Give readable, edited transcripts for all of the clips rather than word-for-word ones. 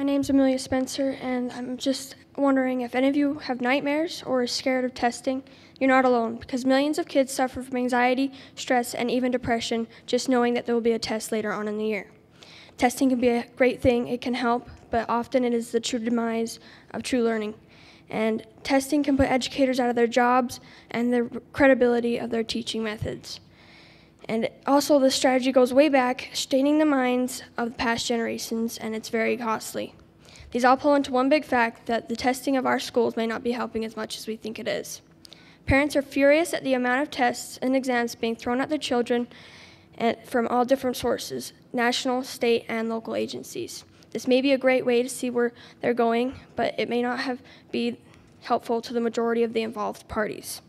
My name's Amelia Spencer, and I'm just wondering if any of you have nightmares or are scared of testing. You're not alone, because millions of kids suffer from anxiety, stress, and even depression just knowing that there will be a test later on in the year. Testing can be a great thing, it can help, but often it is the true demise of true learning. And testing can put educators out of their jobs and the credibility of their teaching methods. And also, the strategy goes way back, staining the minds of the past generations, and it's very costly. These all pull into one big fact that the testing of our schools may not be helping as much as we think it is. Parents are furious at the amount of tests and exams being thrown at their children from all different sources, national, state, and local agencies. This may be a great way to see where they're going, but it may not be helpful to the majority of the involved parties.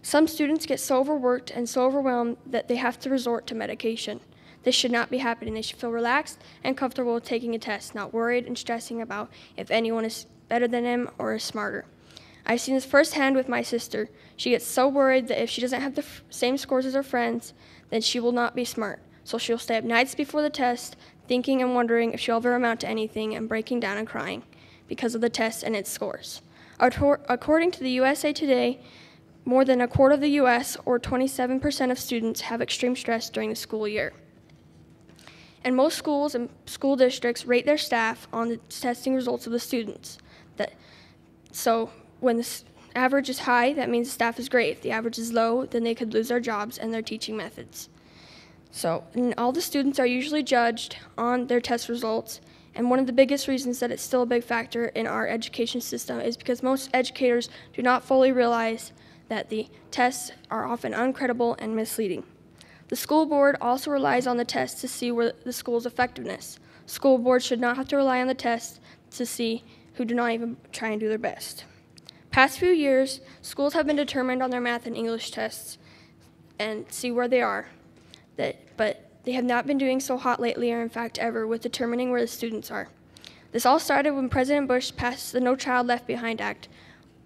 Some students get so overworked and so overwhelmed that they have to resort to medication. This should not be happening. They should feel relaxed and comfortable with taking a test, not worried and stressing about if anyone is better than them or is smarter. I've seen this firsthand with my sister. She gets so worried that if she doesn't have the same scores as her friends, then she will not be smart. So she'll stay up nights before the test, thinking and wondering if she'll ever amount to anything and breaking down and crying because of the test and its scores. According to the USA Today, more than a quarter of the U.S., or 27% of students, have extreme stress during the school year. And most schools and school districts rate their staff on the testing results of the students. So when the average is high, that means the staff is great. If the average is low, then they could lose their jobs and their teaching methods. And all the students are usually judged on their test results, and one of the biggest reasons that it's still a big factor in our education system is because most educators do not fully realize that the tests are often uncredible and misleading. The school board also relies on the tests to see where the school's effectiveness. School boards should not have to rely on the tests to see who do not even try and do their best. Past few years, schools have been determined on their math and English tests and see where they are, but they have not been doing so hot lately, or in fact ever, with determining where the students are. This all started when President Bush passed the No Child Left Behind Act,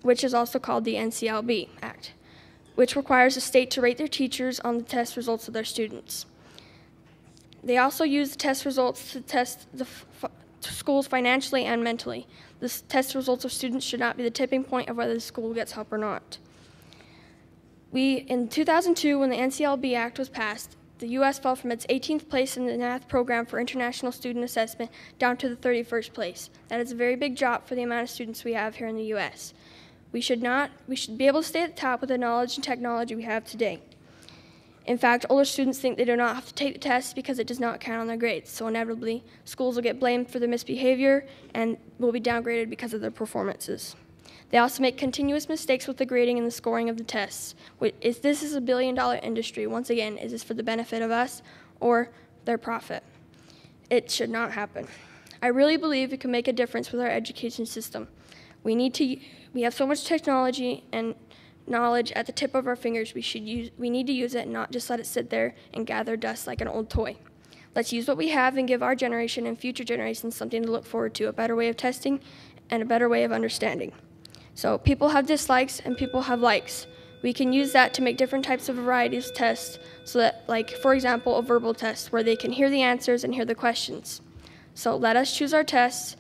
which is also called the NCLB Act, which requires the state to rate their teachers on the test results of their students. They also use the test results to test the schools financially and mentally. The test results of students should not be the tipping point of whether the school gets help or not. In 2002, when the NCLB Act was passed, the U.S. fell from its 18th place in the math program for international student assessment down to the 31st place. That is a very big drop for the amount of students we have here in the U.S. We should be able to stay at the top with the knowledge and technology we have today. In fact, older students think they do not have to take the test because it does not count on their grades. So inevitably, schools will get blamed for their misbehavior and will be downgraded because of their performances. They also make continuous mistakes with the grading and the scoring of the tests. This is a billion-dollar industry. Once again, is this for the benefit of us or their profit? It should not happen. I really believe it can make a difference with our education system. We have so much technology and knowledge at the tip of our fingers. We need to use it and not just let it sit there and gather dust like an old toy. Let's use what we have and give our generation and future generations something to look forward to, a better way of testing and a better way of understanding. So people have dislikes and people have likes. We can use that to make different types of varieties of tests so that, like, for example, a verbal test where they can hear the answers and hear the questions. So let us choose our tests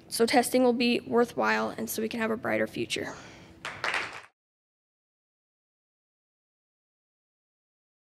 so testing will be worthwhile and so we can have a brighter future.